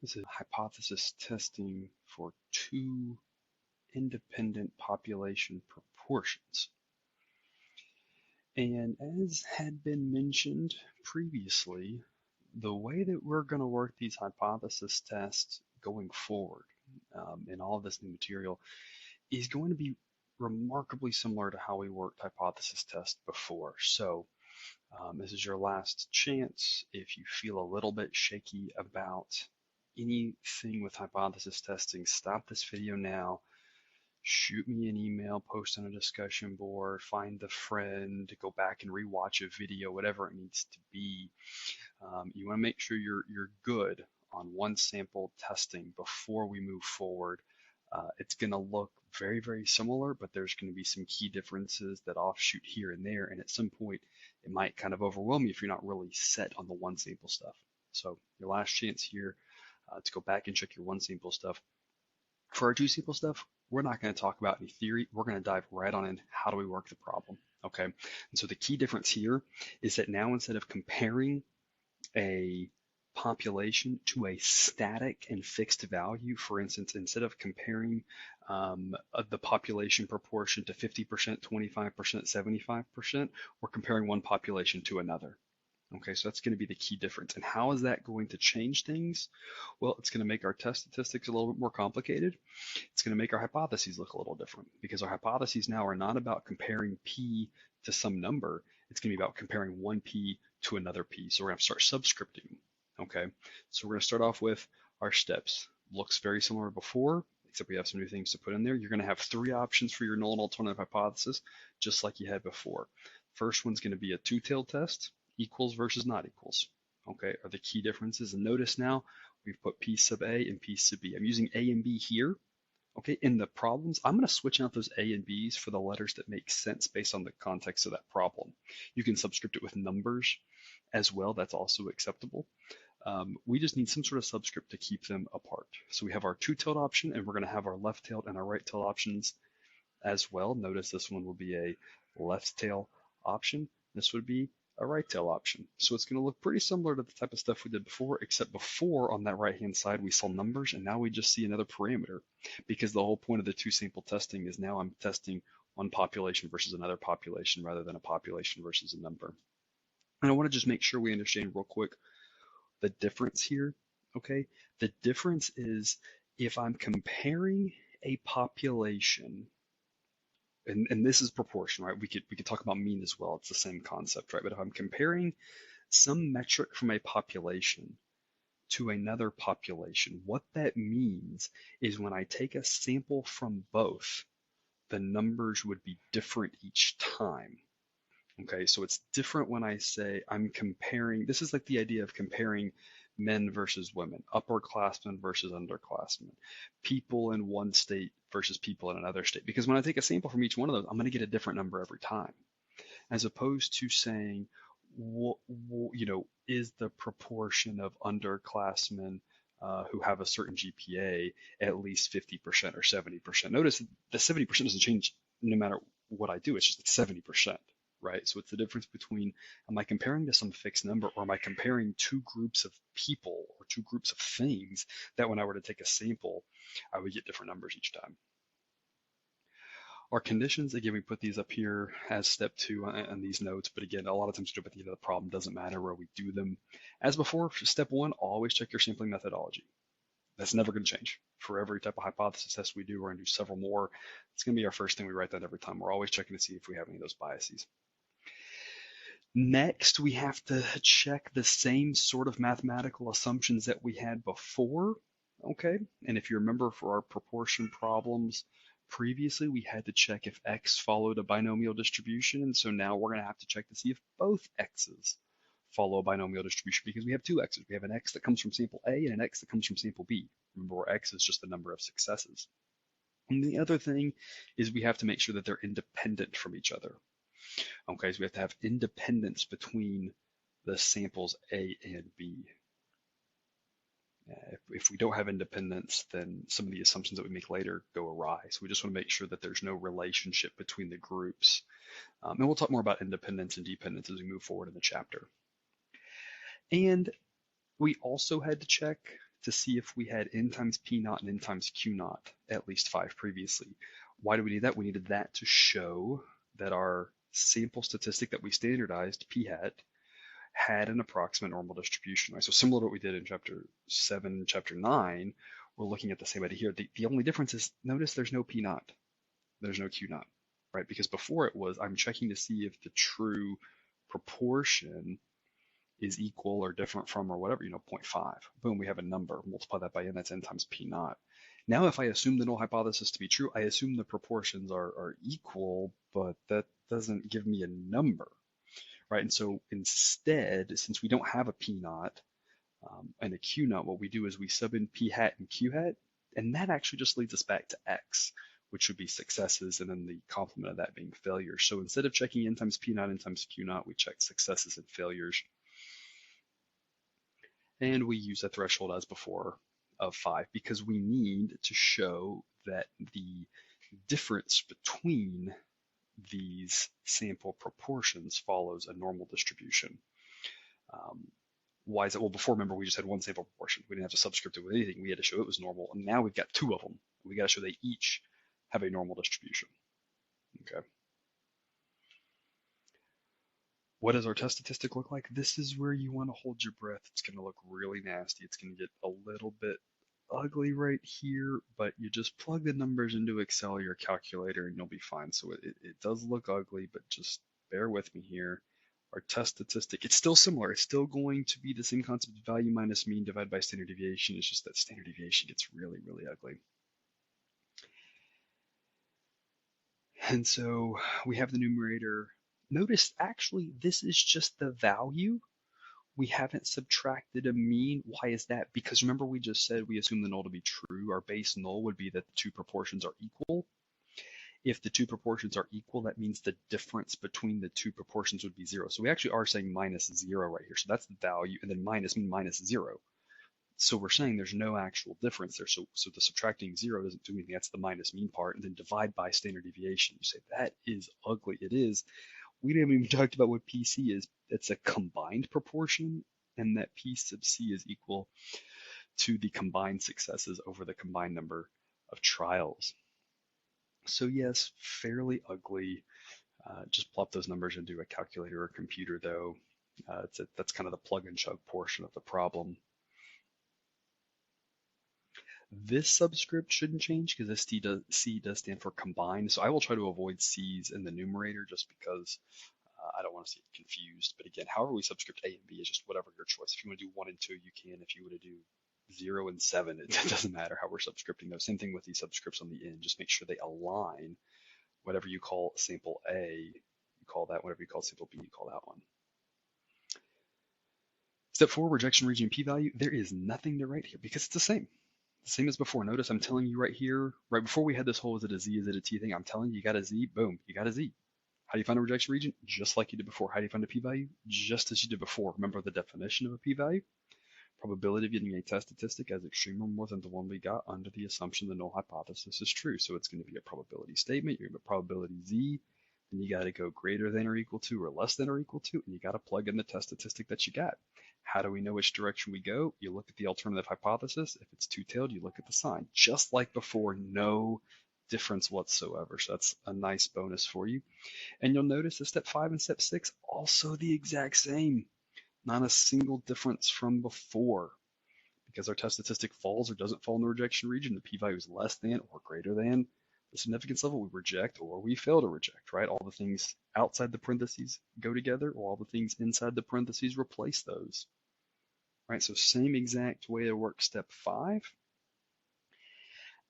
This is hypothesis testing for two independent population proportions. And as had been mentioned previously, the way that we're going to work these hypothesis tests going forward in all of this new material is going to be remarkably similar to how we worked hypothesis tests before. So this is your last chance. If you feel a little bit shaky about anything with hypothesis testing, stop this video now, shoot me an email, post on a discussion board, find a friend, go back and rewatch a video, whatever it needs to be. You want to make sure you're good on one sample testing before we move forward. It's going to look very, very similar, but there's going to be some key differences that offshoot here and there. And at some point, it might kind of overwhelm you if you're not really set on the one sample stuff. So your last chance here to go back and check your one sample stuff. For our two sample stuff, we're not going to talk about any theory. We're going to dive right on in. How do we work the problem? Okay. And so the key difference here is that now instead of comparing a population to a static and fixed value, for instance, instead of comparing the population proportion to 50%, 25%, 75%, we're comparing one population to another. Okay, so that's going to be the key difference. And how is that going to change things? Well, it's going to make our test statistics a little bit more complicated. It's going to make our hypotheses look a little different because our hypotheses now are not about comparing P to some number. It's going to be about comparing one P to another P. So we're going to start subscripting. Okay, so we're going to start off with our steps. Looks very similar to before, except we have some new things to put in there. You're going to have three options for your null and alternative hypothesis, just like you had before. First one's going to be a two-tailed test. Equals versus not equals, okay, are the key differences. And notice now we've put P sub A and P sub B. I'm using A and B here, okay. In the problems, I'm going to switch out those A and B's for the letters that make sense based on the context of that problem. You can subscript it with numbers as well. That's also acceptable. We just need some sort of subscript to keep them apart. So we have our two-tailed option, and we're going to have our left-tailed and our right-tailed options as well. Notice this one will be a left tail option. This would be a right tail option. So it's going to look pretty similar to the type of stuff we did before, except before on that right hand side we saw numbers, and now we just see another parameter, because the whole point of the two sample testing is now I'm testing one population versus another population rather than a population versus a number. And I want to just make sure we understand real quick the difference here. Okay, the difference is if I'm comparing a population, and this is proportion, right? We could talk about mean as well. It's the same concept, right? But if I'm comparing some metric from a population to another population, what that means is when I take a sample from both, the numbers would be different each time. Okay, so it's different when I say I'm comparing, this is like the idea of comparing men versus women, upperclassmen versus underclassmen, people in one state versus people in another state. Because when I take a sample from each one of those, I'm going to get a different number every time, as opposed to saying, is the proportion of underclassmen who have a certain GPA at least 50% or 70%. Notice the 70% doesn't change no matter what I do. It's just 70%. Right? So it's the difference between, am I comparing to some fixed number, or am I comparing two groups of people or two groups of things that when I were to take a sample, I would get different numbers each time. Our conditions, again, we put these up here as step 2 on these notes, but again, a lot of times we do it at the end of the problem, doesn't matter where we do them. As before, step 1, always check your sampling methodology. That's never going to change. For every type of hypothesis test we do, we're going to do several more. It's going to be our first thing we write down every time. We're always checking to see if we have any of those biases. Next, we have to check the same sort of mathematical assumptions that we had before, okay? And if you remember, for our proportion problems previously, we had to check if x followed a binomial distribution, and so now we're going to have to check to see if both x's follow a binomial distribution, because we have two x's. We have an x that comes from sample A and an x that comes from sample B. Remember, where x is just the number of successes. And the other thing is we have to make sure that they're independent from each other. Okay, so we have to have independence between the samples A and B. If we don't have independence, then some of the assumptions that we make later go awry. So we just want to make sure that there's no relationship between the groups. And we'll talk more about independence and dependence as we move forward in the chapter. And we also had to check to see if we had n times p naught and n times q naught at least 5 previously. Why do we need that? We needed that to show that our sample statistic that we standardized, p hat, had an approximate normal distribution. Right? So similar to what we did in chapter 7, chapter 9, we're looking at the same idea here. The only difference is, notice there's no p naught. There's no q naught, right? Because before it was, I'm checking to see if the true proportion is equal or different from or whatever, 0.5. Boom, we have a number. Multiply that by n, that's n times p naught. Now, if I assume the null hypothesis to be true, I assume the proportions are equal, but that doesn't give me a number, right? And so instead, since we don't have a p naught and a q naught, what we do is we sub in p hat and q hat, and that actually just leads us back to x, which would be successes, and then the complement of that being failures. So instead of checking n times p naught, n times q naught, we check successes and failures. And we use a threshold as before of 5 because we need to show that the difference between these sample proportions follows a normal distribution. Why is it? Well, before, remember, we just had one sample proportion. We didn't have to subscript it with anything. We had to show it was normal. And now we've got 2 of them. We got to show they each have a normal distribution. Okay. What does our test statistic look like? This is where you want to hold your breath. It's going to look really nasty. It's going to get a little bit ugly right here, but you just plug the numbers into Excel or your calculator and you'll be fine. So it does look ugly, but just bear with me here. Our test statistic, it's still similar. It's still going to be the same concept of value minus mean divided by standard deviation. It's just that standard deviation gets really, really ugly. And so we have the numerator. Notice, actually, this is just the value. We haven't subtracted a mean. Why is that? Because remember we just said we assume the null to be true. Our base null would be that the 2 proportions are equal. If the 2 proportions are equal, that means the difference between the 2 proportions would be 0. So we actually are saying minus 0 right here. So that's the value, and then minus mean minus 0. So we're saying there's no actual difference there. So the subtracting 0 doesn't do anything. That's the minus mean part. And then divide by standard deviation. You say, that is ugly. It is. We didn't even talk about what PC is. It's a combined proportion, and that P sub C is equal to the combined successes over the combined number of trials. So yes, fairly ugly. Just plop those numbers into a calculator or computer, though. That's kind of the plug and chug portion of the problem. This subscript shouldn't change because this C does stand for combined. So I will try to avoid C's in the numerator just because I don't want to see it confused. But again, however we subscript A and B is just whatever your choice. If you want to do 1 and 2, you can. If you want to do 0 and 7, it doesn't matter how we're subscripting those. Same thing with these subscripts on the end. Just make sure they align. Whatever you call sample A, you call that. Whatever you call sample B, you call that one. Step 4, rejection region p-value. There is nothing to write here because it's the same. The same as before. Notice I'm telling you right here, right before we had this whole is it a Z, is it a T thing, I'm telling you, you got a Z, boom, you got a Z. How do you find a rejection region? Just like you did before. How do you find a p-value? Just as you did before. Remember the definition of a p-value? Probability of getting a test statistic as extreme or more than the one we got under the assumption the null hypothesis is true. So it's going to be a probability statement. You're going to have a probability Z, then you got to go greater than or equal to or less than or equal to, and you got to plug in the test statistic that you got. How do we know which direction we go? You look at the alternative hypothesis. If it's two-tailed, you look at the sign. Just like before, no difference whatsoever. So that's a nice bonus for you. And you'll notice that step 5 and step 6 also the exact same. Not a single difference from before. Because our test statistic falls or doesn't fall in the rejection region, the p-value is less than or greater than the significance level, we reject or we fail to reject, right? All the things outside the parentheses go together, or all the things inside the parentheses replace those. Right, so same exact way to work step 5,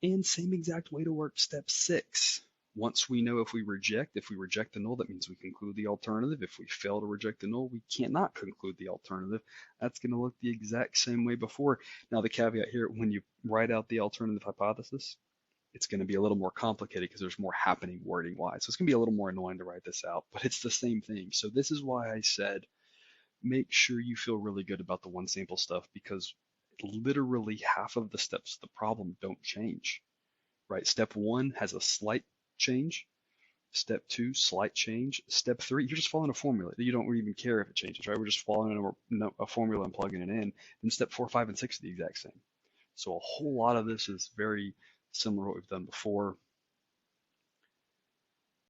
and same exact way to work step 6. Once we know if we reject the null, that means we conclude the alternative. If we fail to reject the null, we cannot conclude the alternative. That's going to look the exact same way before. Now the caveat here, when you write out the alternative hypothesis, it's going to be a little more complicated because there's more happening wording-wise. So it's going to be a little more annoying to write this out, but it's the same thing. So this is why I said make sure you feel really good about the one sample stuff, because literally half of the steps of the problem don't change, right? Step 1 has a slight change. Step 2, slight change. Step 3, you're just following a formula. You don't even care if it changes, right? We're just following a formula and plugging it in. Then step 4, 5, and 6 are the exact same. So a whole lot of this is very similar to what we've done before.